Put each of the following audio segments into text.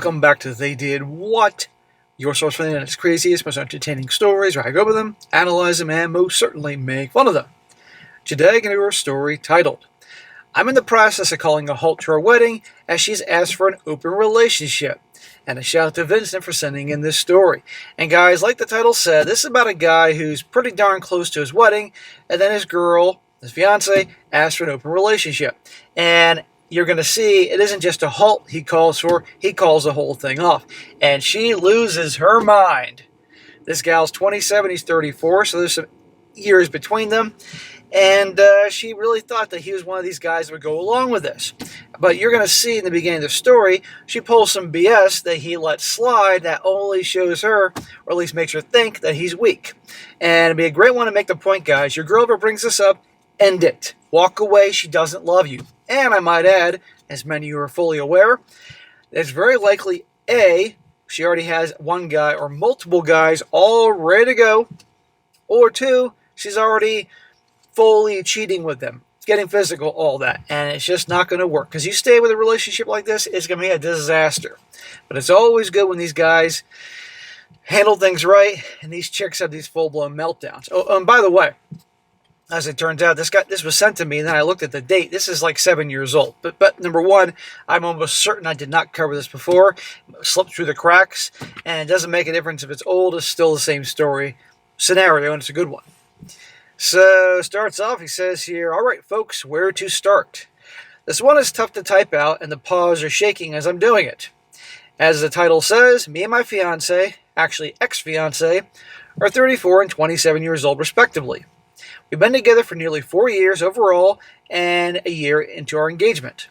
welcome back to They Did What? Your source for the internet's craziest, most entertaining stories, where I go over them, analyze them, and most certainly make fun of them. Today, I'm going to do a story titled, I'm in the process of calling a halt to our wedding as she's asked for an open relationship. And a shout out to Vincent for sending in this story. And guys, like the title said, this is about a guy who's pretty darn close to his wedding, and then his girl, his fiancée, asked for an open relationship. And you're going to see it isn't just a halt he calls for, he calls the whole thing off. And she loses her mind. This gal's 27, he's 34, so there's some years between them. And she really thought that he was one of these guys that would go along with this. But you're going to see in the beginning of the story, she pulls some BS that he lets slide that only shows her, or at least makes her think, that he's weak. And it'd be a great one to make the point, guys. Your girl ever brings this up, end it. Walk away, she doesn't love you. And I might add, as many of you are fully aware, it's very likely, A, she already has one guy or multiple guys all ready to go, or two, she's already fully cheating with them, getting physical, all that, and it's just not going to work. Because you stay with a relationship like this, it's going to be a disaster. But it's always good when these guys handle things right, and these chicks have these full-blown meltdowns. Oh, and by the way, as it turns out, this was sent to me, and then I looked at the date. This is like 7 years old. But number one, I'm almost certain I did not cover this before. Slipped through the cracks, and it doesn't make a difference if it's old. It's still the same story scenario, and it's a good one. So, starts off, he says here, all right, folks, where to start? This one is tough to type out, and the paws are shaking as I'm doing it. As the title says, me and my fiancé, actually ex-fiancé, are 34 and 27 years old, respectively. We've been together for nearly 4 years overall, and a year into our engagement.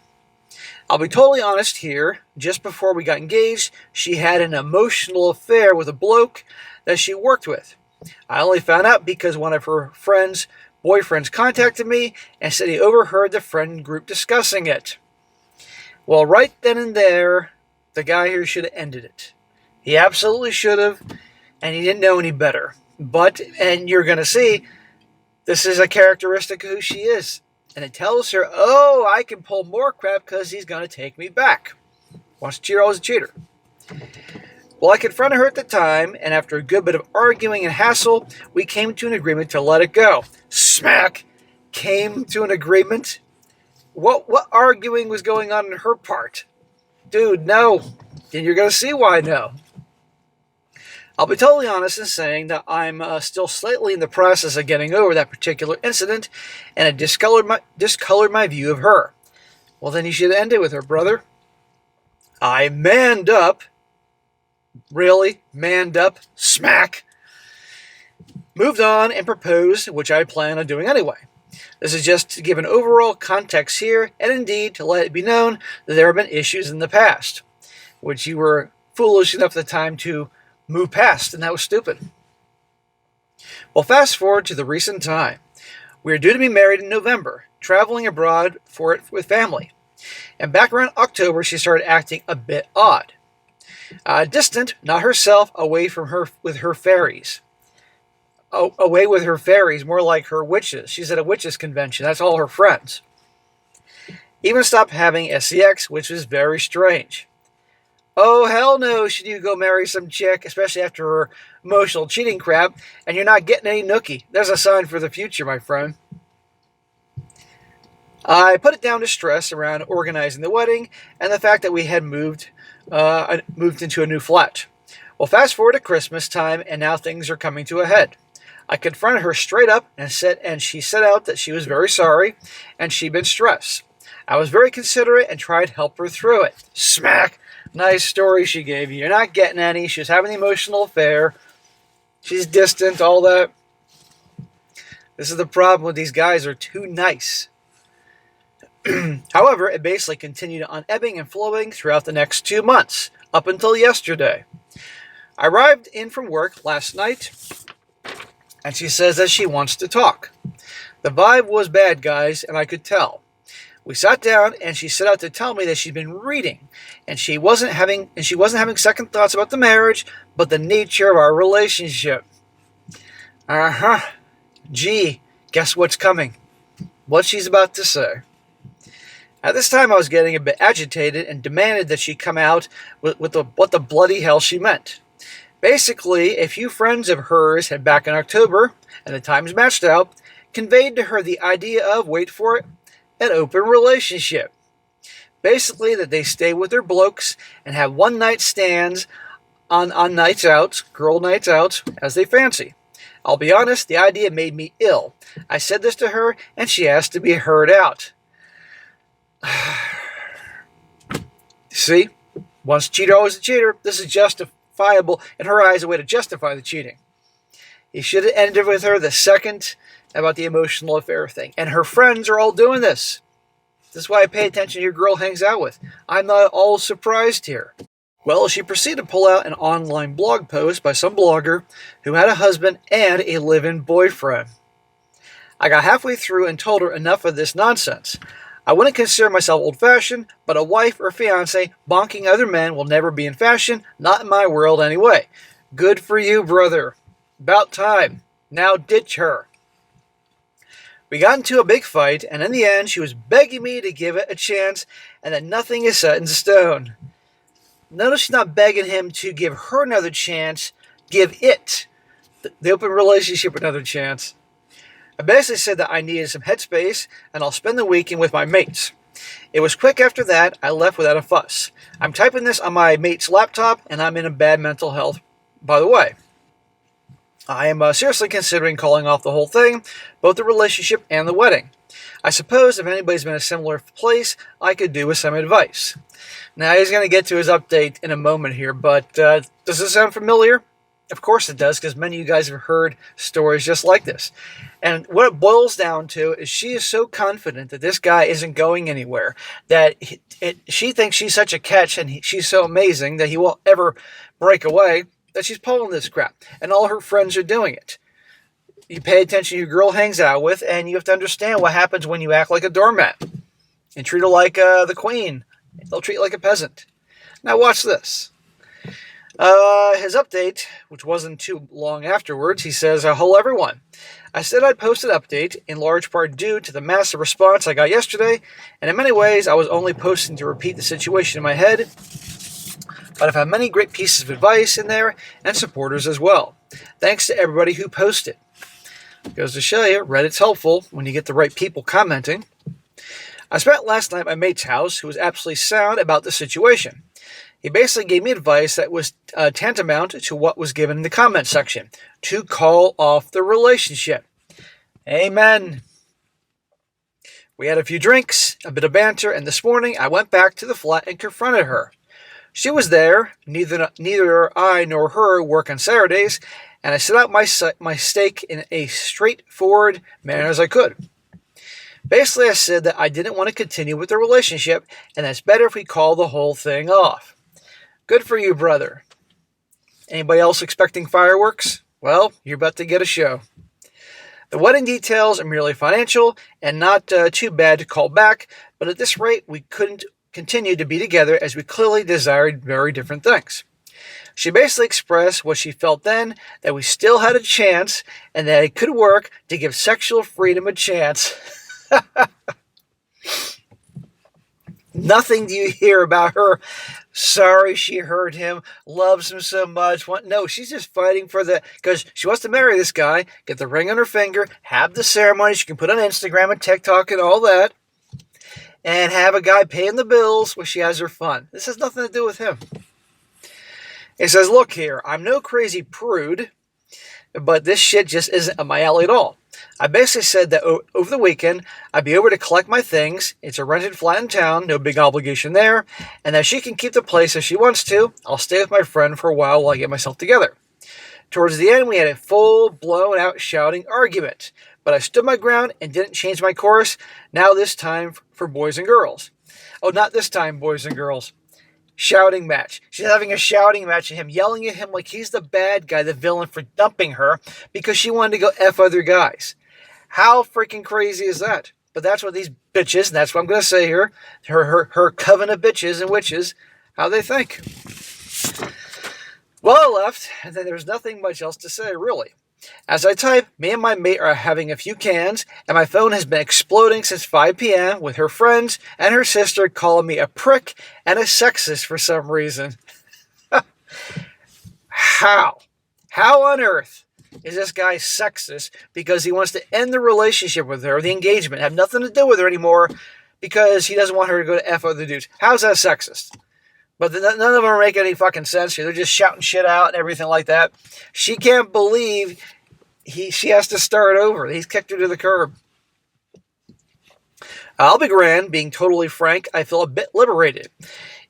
I'll be totally honest here, just before we got engaged, she had an emotional affair with a bloke that she worked with. I only found out because one of her boyfriends contacted me and said he overheard the friend group discussing it. Well, right then and there, the guy here should have ended it. He absolutely should have, and he didn't know any better. And you're going to see, this is a characteristic of who she is. And it tells her, oh, I can pull more crap because he's going to take me back. Wants to cheat, always a cheater. Well, I confronted her at the time, and after a good bit of arguing and hassle, we came to an agreement to let it go. Smack! Came to an agreement? What arguing was going on her part? Dude, no. And you're going to see why no. I'll be totally honest in saying that I'm still slightly in the process of getting over that particular incident, and it discolored my view of her. Well, then you should end it with her, brother. I manned up. Really? Manned up? Smack! Moved on and proposed, which I plan on doing anyway. This is just to give an overall context here, and indeed to let it be known that there have been issues in the past, which you were foolish enough at the time to move past, and that was stupid. Well, fast forward to the recent time. We are due to be married in November, traveling abroad for it with family. And back around October, she started acting a bit odd. Distant, not herself, away from her with her fairies. Away with her fairies, more like her witches. She's at a witches convention. That's all her friends. Even stopped having sex, which was very strange. Oh, hell no, should you go marry some chick, especially after her emotional cheating crap, and you're not getting any nookie. There's a sign for the future, my friend. I put it down to stress around organizing the wedding and the fact that we had moved into a new flat. Well, fast forward to Christmas time, and now things are coming to a head. I confronted her straight up and she said out that she was very sorry and she'd been stressed. I was very considerate and tried to help her through it. Smack! Nice story she gave you. You're not getting any. She was having an emotional affair. She's distant, all that. This is the problem with these guys, are too nice. However, it basically continued on ebbing and flowing throughout the next 2 months, up until yesterday. I arrived in from work last night, and she says that she wants to talk. The vibe was bad, guys, and I could tell. We sat down, and she set out to tell me that she'd been reading, and she wasn't having second thoughts about the marriage, but the nature of our relationship. Gee, guess what's coming? What she's about to say. At this time, I was getting a bit agitated and demanded that she come out with what the bloody hell she meant. Basically, a few friends of hers had back in October, and the times matched out, conveyed to her the idea of, wait for it, an open relationship. Basically, that they stay with their blokes and have one night stands on nights out, girl nights out, as they fancy. I'll be honest, the idea made me ill. I said this to her, and she asked to be heard out. See? Once a cheater, always a cheater. This is justifiable in her eyes, a way to justify the cheating. He should have ended with her the second about the emotional affair thing. And her friends are all doing this. This is why I pay attention to who your girl hangs out with. I'm not at all surprised here. Well, she proceeded to pull out an online blog post by some blogger who had a husband and a live-in boyfriend. I got halfway through and told her enough of this nonsense. I wouldn't consider myself old-fashioned, but a wife or fiancé bonking other men will never be in fashion, not in my world anyway. Good for you, brother. About time. Now ditch her. We got into a big fight, and in the end, she was begging me to give it a chance, and that nothing is set in stone. Notice she's not begging him to give her another chance. Give it, the open relationship, another chance. I basically said that I needed some headspace, and I'll spend the weekend with my mates. It was quick after that. I left without a fuss. I'm typing this on my mate's laptop, and I'm in a bad mental health, by the way. I am seriously considering calling off the whole thing, both the relationship and the wedding. I suppose if anybody's been in a similar place, I could do with some advice. Now, he's going to get to his update in a moment here, but does this sound familiar? Of course it does, because many of you guys have heard stories just like this. And what it boils down to is she is so confident that this guy isn't going anywhere, that she thinks she's such a catch and she's so amazing that he won't ever break away, that she's pulling this crap. And all her friends are doing it. You pay attention to who your girl hangs out with, and you have to understand what happens when you act like a doormat and treat her like the queen. They'll treat you like a peasant. Now watch this. His update, which wasn't too long afterwards, he says, hello everyone. I said I'd post an update, in large part due to the massive response I got yesterday, and in many ways I was only posting to repeat the situation in my head, but I've had many great pieces of advice in there, and supporters as well. Thanks to everybody who posted. Goes to show you, Reddit's helpful when you get the right people commenting. I spent last night at my mate's house, who was absolutely sound about the situation. He basically gave me advice that was tantamount to what was given in the comment section, to call off the relationship. Amen. We had a few drinks, a bit of banter, and this morning I went back to the flat and confronted her. She was there. Neither I nor her work on Saturdays, and I set out my stake in a straightforward manner as I could. Basically, I said that I didn't want to continue with the relationship, and that's better if we call the whole thing off. Good for you, brother. Anybody else expecting fireworks? Well, you're about to get a show. The wedding details are merely financial and not too bad to call back, but at this rate, we couldn't continue to be together as we clearly desired very different things. She basically expressed what she felt then, that we still had a chance and that it could work to give sexual freedom a chance. Nothing do you hear about her. Sorry she hurt him, loves him so much. No, she's just fighting because she wants to marry this guy, get the ring on her finger, have the ceremony she can put on Instagram and TikTok and all that, and have a guy paying the bills while she has her fun. This has nothing to do with him. He says, look here, I'm no crazy prude, but this shit just isn't up my alley at all. I basically said that over the weekend, I'd be over to collect my things. It's a rented flat in town, no big obligation there, and that she can keep the place if she wants to. I'll stay with my friend for a while I get myself together. Towards the end, we had a full, blown-out shouting argument, but I stood my ground and didn't change my course. Now this time for boys and girls. Oh, not this time, boys and girls. Shouting match. She's having a shouting match at him, yelling at him like he's the bad guy, the villain for dumping her because she wanted to go F other guys. How freaking crazy is that? But that's what these bitches, and that's what I'm going to say here, her coven of bitches and witches, how they think. Well, I left, and then there's nothing much else to say, really. As I type, me and my mate are having a few cans, and my phone has been exploding since 5 p.m. with her friends and her sister calling me a prick and a sexist for some reason. How? How on earth is this guy sexist because he wants to end the relationship with her, the engagement, have nothing to do with her anymore because he doesn't want her to go to F other dudes? How's that sexist? But none of them are making any fucking sense here. They're just shouting shit out and everything like that. She can't believe she has to start over. He's kicked her to the curb. I'll be grand, being totally frank, I feel a bit liberated,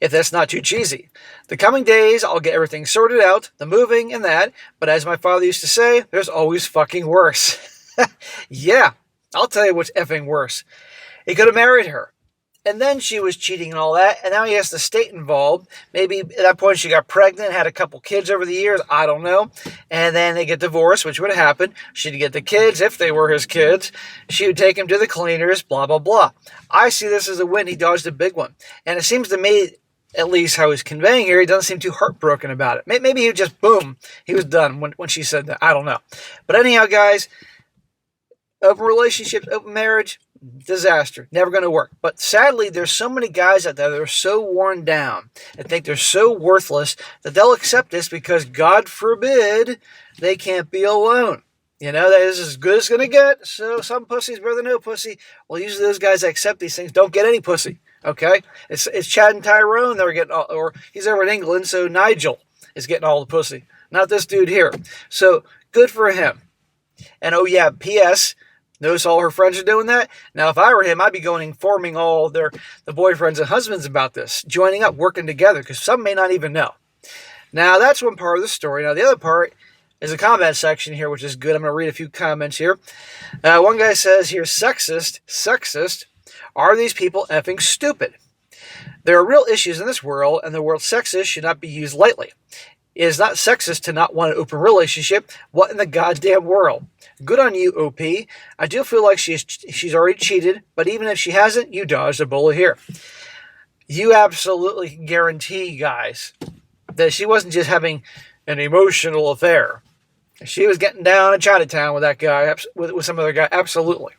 if that's not too cheesy. The coming days, I'll get everything sorted out, the moving and that, but as my father used to say, there's always fucking worse. Yeah, I'll tell you what's effing worse. He could have married her. And then she was cheating and all that, and now he has the state involved. Maybe at that point she got pregnant, had a couple kids over the years, I don't know. And then they get divorced, which would happen. She'd get the kids, if they were his kids. She would take him to the cleaners, blah, blah, blah. I see this as a win. He dodged a big one. And it seems to me, at least how he's conveying here, he doesn't seem too heartbroken about it. Maybe he just, boom, he was done when she said that. I don't know. But anyhow, guys, open relationships, open marriage, disaster. Never going to work. But sadly, there's so many guys out there that are so worn down that think they're so worthless that they'll accept this because, God forbid, they can't be alone. You know, that is as good as going to get. So some pussy's better than no pussy. Well, usually those guys that accept these things don't get any pussy. Okay? It's Chad and Tyrone that are getting all, or he's over in England, so Nigel is getting all the pussy. Not this dude here. So good for him. And oh yeah, P.S., notice all her friends are doing that. Now, if I were him, I'd be going informing all the boyfriends and husbands about this, joining up, working together, because some may not even know. Now, that's one part of the story. Now, the other part is a comment section here, which is good. I'm going to read a few comments here. One guy says here, sexist, are these people effing stupid? There are real issues in this world, and the word sexist should not be used lightly. It is not sexist to not want an open relationship. What in the goddamn world? Good on you, OP. I do feel like she's already cheated, but even if she hasn't, you dodged a bullet here. You absolutely can guarantee, guys, that she wasn't just having an emotional affair. She was getting down in Chinatown with that guy, with some other guy, absolutely.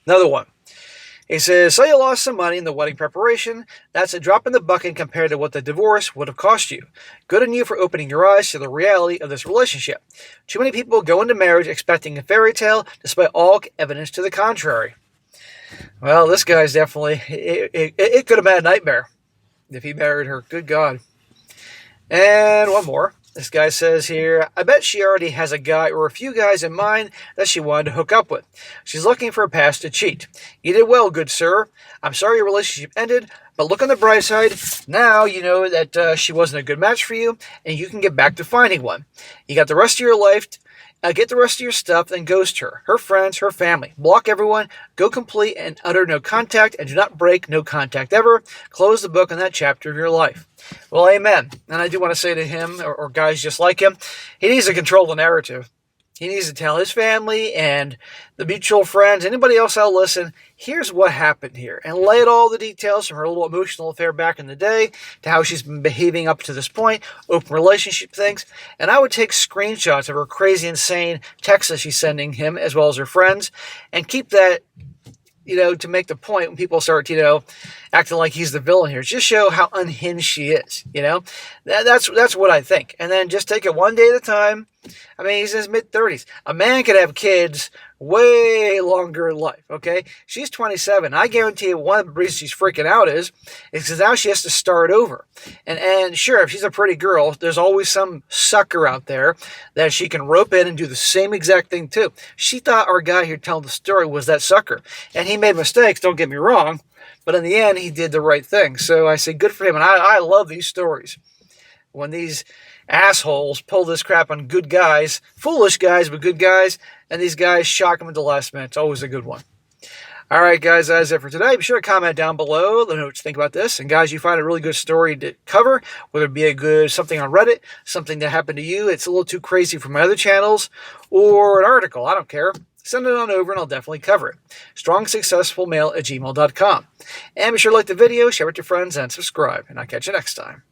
Another one. He says, so you lost some money in the wedding preparation. That's a drop in the bucket compared to what the divorce would have cost you. Good on you for opening your eyes to the reality of this relationship. Too many people go into marriage expecting a fairy tale, despite all evidence to the contrary. Well, this guy's definitely, it could have been a nightmare if he married her. Good God. And one more. This guy says here, I bet she already has a guy or a few guys in mind that she wanted to hook up with. She's looking for a pass to cheat. You did well, good sir. I'm sorry your relationship ended, but look on the bright side. Now you know that she wasn't a good match for you, and you can get back to finding one. You got the rest of your life. Get the rest of your stuff, then ghost her friends, her family. Block everyone. Go complete and utter no contact, and do not break no contact ever. Close the book on that chapter of your life. Well, amen. And I do want to say to him, or guys just like him, he needs to control the narrative. He needs to tell his family and the mutual friends, anybody else that'll listen, here's what happened here. And lay out all the details from her little emotional affair back in the day to how she's been behaving up to this point, open relationship things. And I would take screenshots of her crazy, insane texts that she's sending him as well as her friends and keep that, to make the point when people start, acting like he's the villain here. Just show how unhinged she is, That's what I think. And then just take it one day at a time. I mean, he's in his mid-30s. A man could have kids way longer in life, okay? She's 27. I guarantee you one of the reasons she's freaking out is because now she has to start over. And sure, if she's a pretty girl, there's always some sucker out there that she can rope in and do the same exact thing too. She thought our guy here telling the story was that sucker. And he made mistakes, don't get me wrong. But in the end, he did the right thing. So I say good for him. And I love these stories. When these assholes pull this crap on good guys, foolish guys, but good guys, and these guys shock them at the last minute. It's always a good one. All right, guys, that's it for today. Be sure to comment down below. Let me know what you think about this. And guys, you find a really good story to cover, whether it be a good something on Reddit, something that happened to you, it's a little too crazy for my other channels, or an article, I don't care. Send it on over and I'll definitely cover it. strongsuccessfulmale@gmail.com. And be sure to like the video, share it with your friends, and subscribe. And I'll catch you next time.